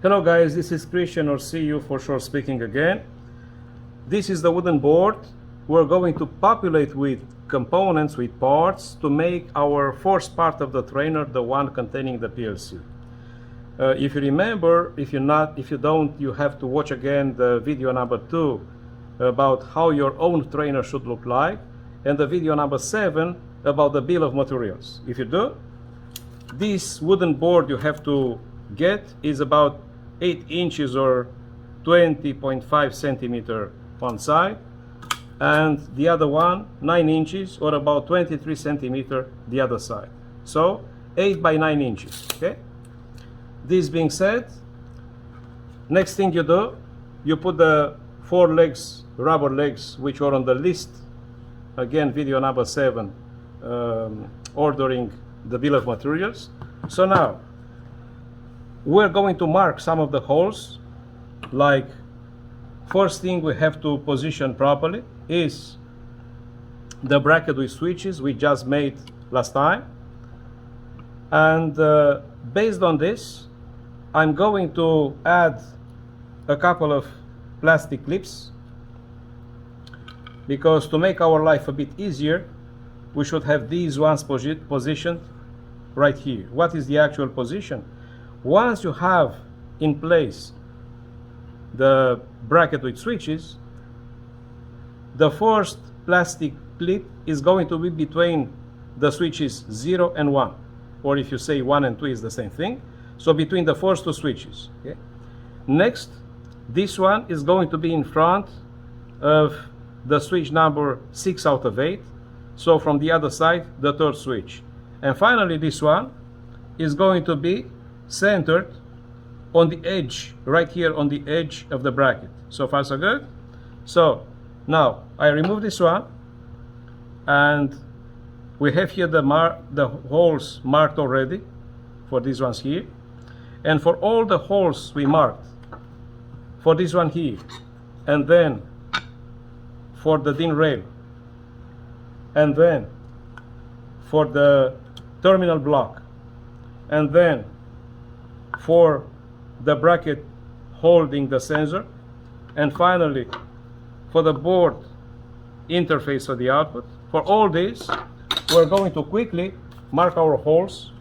Hello guys, this is Christian, or see you for sure, speaking again. This is the wooden board. We're going to populate with components, with parts, to make our first part of the trainer, the one containing the PLC. If you remember, if you don't, you have to watch again the video number 2 about how your own trainer should look like, and the video number 7 about the bill of materials. If you do, this wooden board you have to get is about 8 inches or 20.5 centimeter one side, and the other one 9 inches or about 23 centimeter the other side. So 8 by 9 inches. Okay. This being said, next thing you do, you put the 4 legs, rubber legs, which are on the list. Again, video number 7, ordering the bill of materials. So now we're going to mark some of the holes. Like, first thing we have to position properly is the bracket with switches we just made last time. And based on this, I'm going to add a couple of plastic clips, because to make our life a bit easier, we should have these ones positioned right here. What is the actual position? Once you have in place the bracket with switches, the first plastic clip is going to be between the switches 0 and 1, or if you say 1 and 2 is the same thing, so between the first 2 switches. Okay? Next, this one is going to be in front of the switch number 6 out of 8, so from the other side, the third switch. And finally, this one is going to be centered on the edge, right here on the edge of the bracket. So far so good. So now I remove this one, and we have here the holes marked already for these ones here. And for all the holes we marked, for this one here, and then for the DIN rail, and then for the terminal block, and then for the bracket holding the sensor, and finally for the board interface for the output. For all this, we're going to quickly mark our holes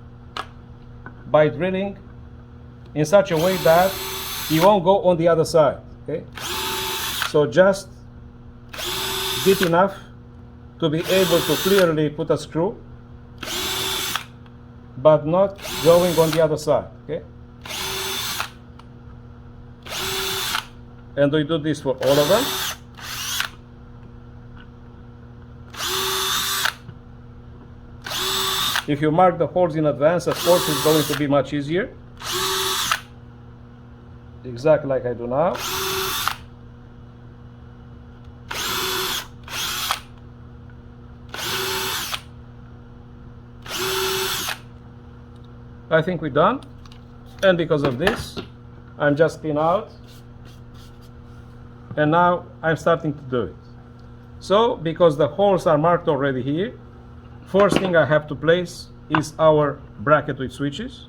by drilling in such a way that it won't go on the other side. Okay? So just deep enough to be able to clearly put a screw, but not going on the other side. Okay? And we do this for all of them. If you mark the holes in advance, of course it's going to be much easier. Exactly like I do now. I think we're done. And because of this, I'm just spin out. And now I'm starting to do it. So, because the holes are marked already here, first thing I have to place is our bracket with switches.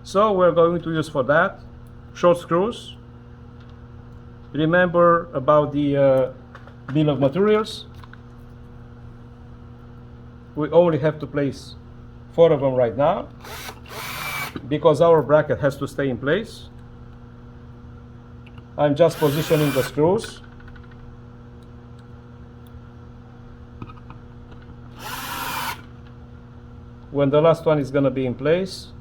So we're going to use for that short screws. Remember about the bill of materials. We only have to place 4 of them right now, because our bracket has to stay in place. I'm just positioning the screws. When the last one is going to be in place,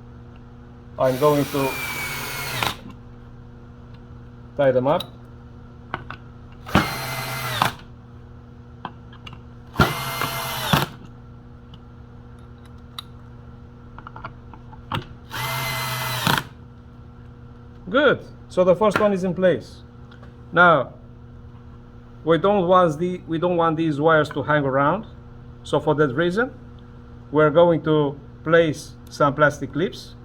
I'm going to tie them up. Good. So the first one is in place. Now we don't want these wires to hang around. So for that reason, we're going to place some plastic clips.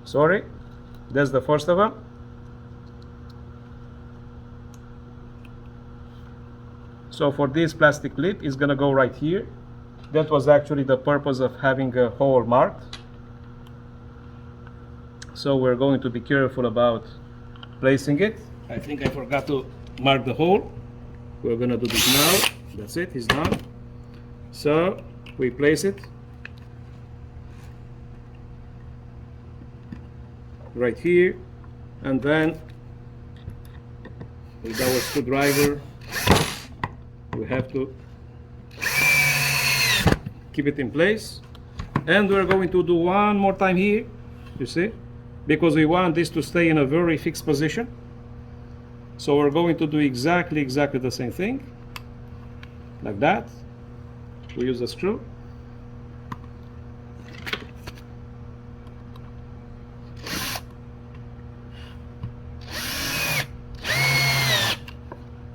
Sorry, that's the first of them. So for this plastic clip, it's gonna go right here. That was actually the purpose of having a hole marked. So we're going to be careful about placing it. I think I forgot to mark the hole. We're gonna do this now. That's it, it's done. So we place it right here, and then with our screwdriver we have to keep it in place. And we're going to do one more time here, you see, because we want this to stay in a very fixed position. So we're going to do exactly the same thing, like that. We use a screw.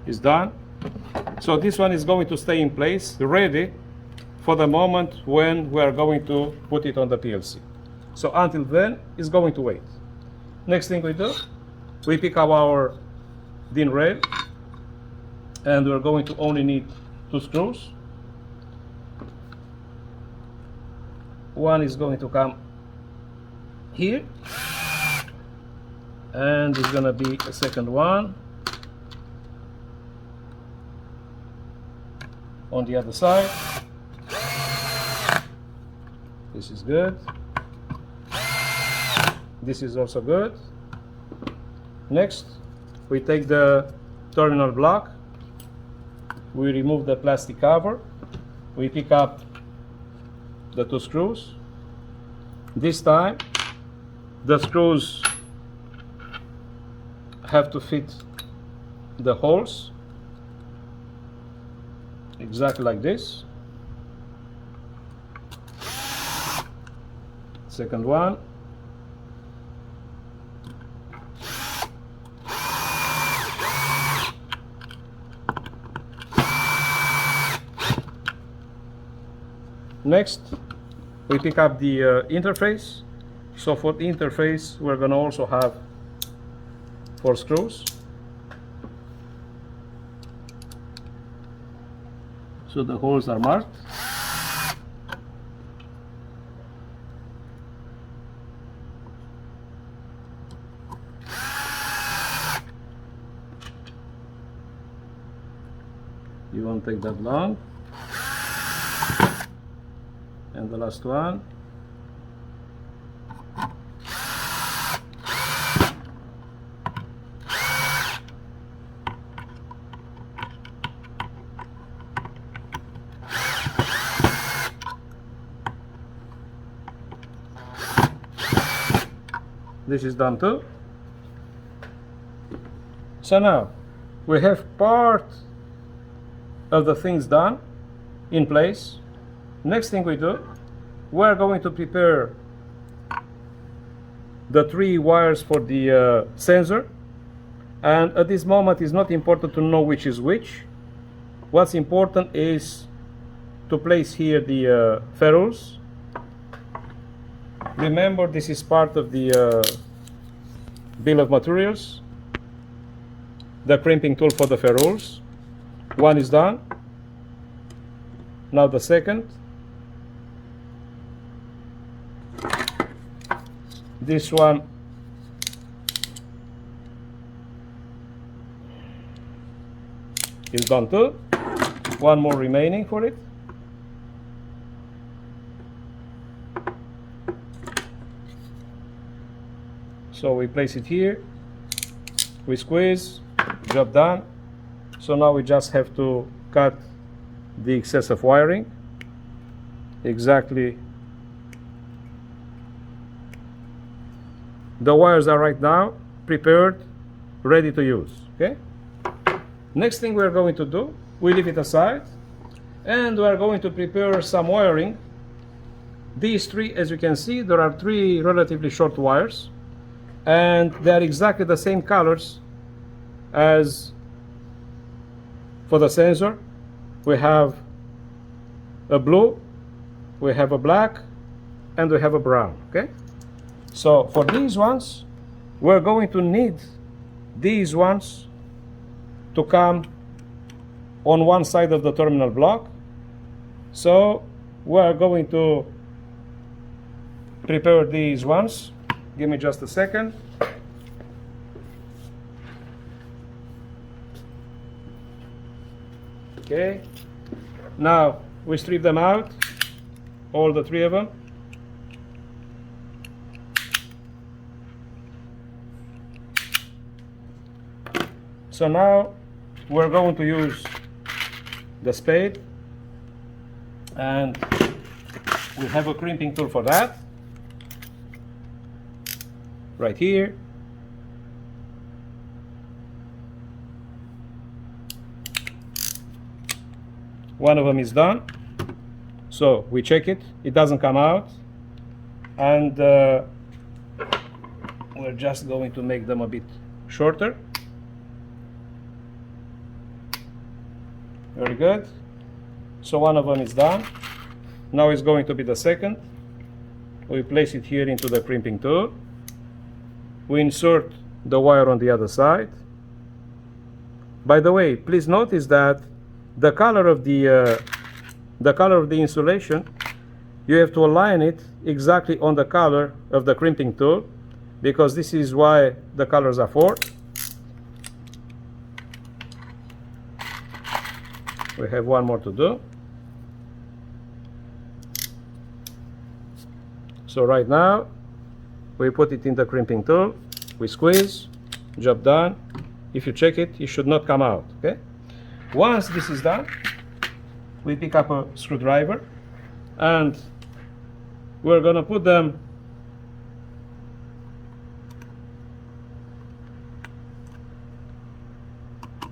It's done. So this one is going to stay in place, ready for the moment when we are going to put it on the PLC. So until then, it's going to wait. Next thing we do, we pick up our DIN rail, and we're going to only need 2 screws. One is going to come here, and there's gonna be a second one on the other side. This is good. This is also good. Next, we take the terminal block, we remove the plastic cover, we pick up the 2 screws. This time the screws have to fit the holes exactly like this. Second one. Next, we pick up the interface. So for the interface, we're going to also have 4 screws. So the holes are marked. You won't take that long. And the last one. This is done too. So now we have part of the things done in place. Next thing we do, we're going to prepare the 3 wires for the sensor. And at this moment, it's not important to know which is which. What's important is to place here the ferrules. Remember, this is part of the bill of materials. The crimping tool for the ferrules. One is done. Now the second. This one is done too. One more remaining for it. So we place it here, we squeeze, job done. So now we just have to cut the excessive wiring exactly. The wires are right now prepared, ready to use. Okay. Next thing we're going to do, we leave it aside, and we're going to prepare some wiring. These 3, as you can see, there are 3 relatively short wires, and they are exactly the same colors as for the sensor. We have a blue, we have a black, and we have a brown. Okay. So for these ones, we're going to need these ones to come on one side of the terminal block. So we are going to prepare these ones. Give me just a second. Okay, now we strip them out, all the three of them. So now we're going to use the spade, and we have a crimping tool for that right here. One of them is done, so we check it, it doesn't come out, and we're just going to make them a bit shorter. Very good. So one of them is done. Now it's going to be the second. We place it here into the crimping tool. We insert the wire on the other side. By the way, please notice that the color of the insulation, you have to align it exactly on the color of the crimping tool, because this is why the colors are for. We have one more to do. So right now we put it in the crimping tool, we squeeze, job done. If you check it, it should not come out. Okay. Once this is done, we pick up a screwdriver and we're going to put them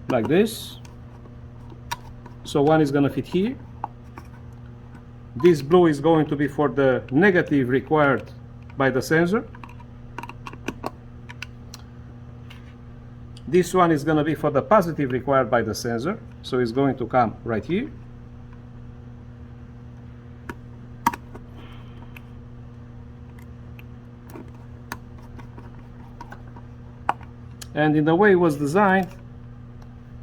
like this. So one is going to fit here. This blue is going to be for the negative required by the sensor. This one is going to be for the positive required by the sensor. So it's going to come right here. And in the way it was designed,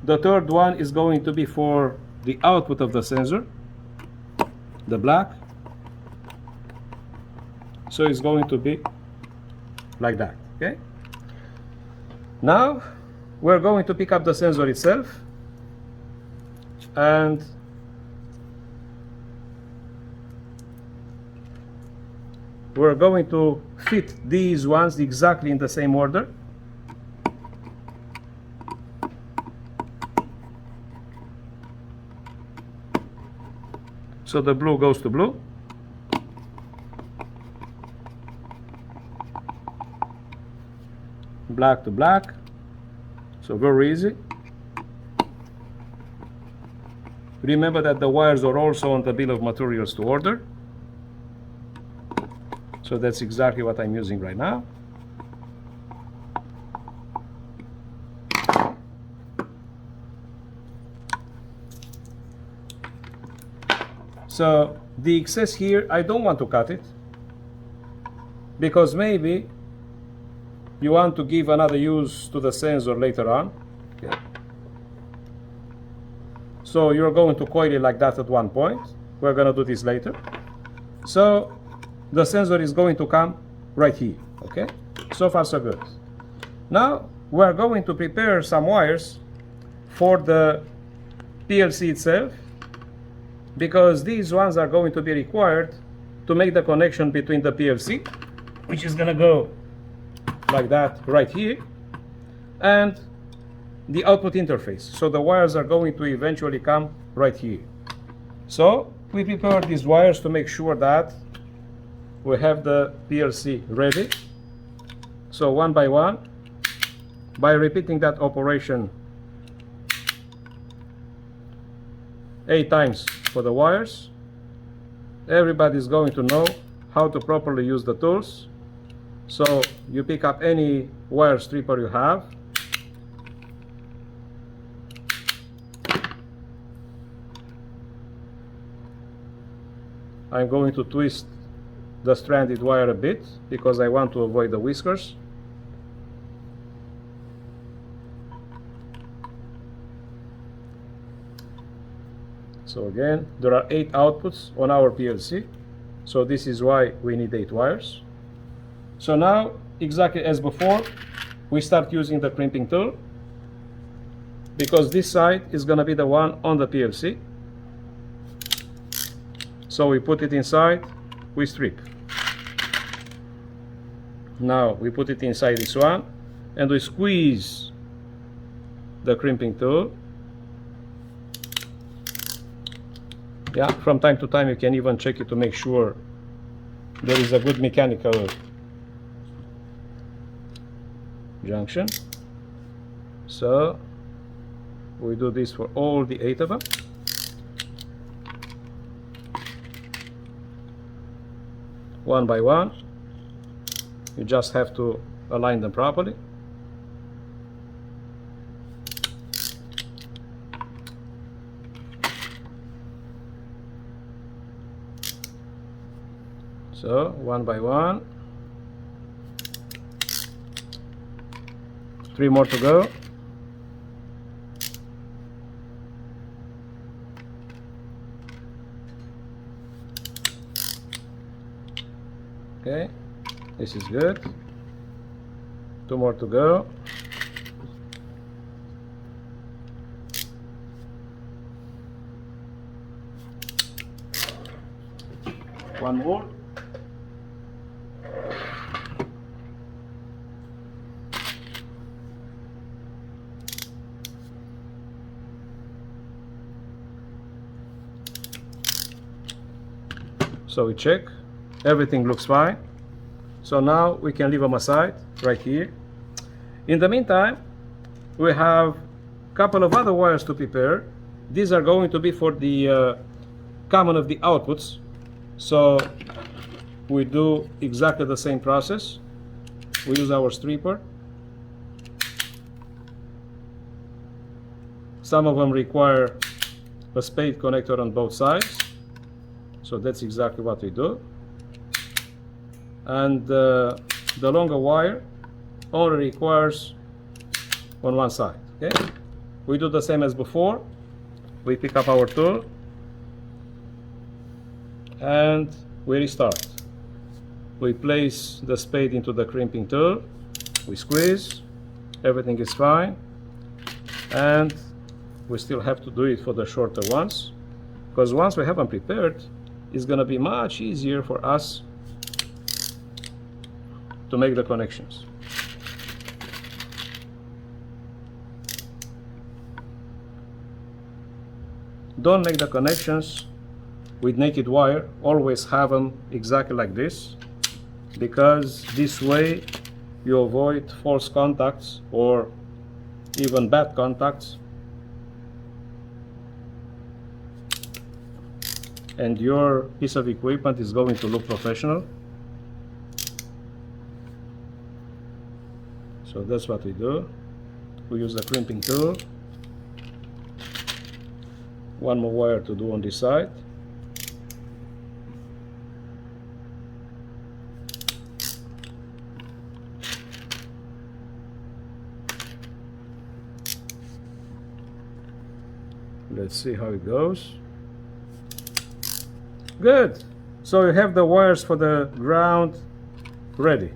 the third one is going to be for the output of the sensor, the black. So it's going to be like that. Okay. Now we're going to pick up the sensor itself, and we're going to fit these ones exactly in the same order. So the blue goes to blue. Black to black. So very easy. Remember that the wires are also on the bill of materials to order. So that's exactly what I'm using right now. So the excess here, I don't want to cut it, because maybe you want to give another use to the sensor later on. Okay. So you're going to coil it like that at one point. We're going to do this later. So the sensor is going to come right here. Okay, so far so good. Now we're going to prepare some wires for the PLC itself, because these ones are going to be required to make the connection between the PLC, which is going to go like that right here, and the output interface. So the wires are going to eventually come right here. So we prepare these wires to make sure that we have the PLC ready. So one by one, by repeating that operation 8 times for the wires, everybody's going to know how to properly use the tools. So you pick up any wire stripper you have, I'm going to twist the stranded wire a bit because I want to avoid the whiskers. So again, there are 8 outputs on our PLC, so this is why we need 8 wires. So now, exactly as before, we start using the crimping tool, because this side is going to be the one on the PLC. So we put it inside, we strip. Now we put it inside this one and we squeeze the crimping tool. Yeah, from time to time you can even check it to make sure there is a good mechanical junction. So we do this for all the 8 of them. One by one. You just have to align them properly. So one by one. 3 more to go. Okay, this is good. 2 more to go. One more. So we check, everything looks fine. So now we can leave them aside right here. In the meantime, we have a couple of other wires to prepare. These are going to be for the common of the outputs. So we do exactly the same process. We use our stripper. Some of them require a spade connector on both sides. So that's exactly what we do. And the longer wire only requires on one side. Okay? We do the same as before. We pick up our tool and we restart. We place the spade into the crimping tool. We squeeze. Everything is fine. And we still have to do it for the shorter ones, because once we have them prepared, it's going to be much easier for us to make the connections. Don't make the connections with naked wire. Always have them exactly like this, because this way you avoid false contacts or even bad contacts, and your piece of equipment is going to look professional. So that's what we do. We use the crimping tool. One more wire to do on this side. Let's see how it goes. Good. So you have the wires for the ground ready.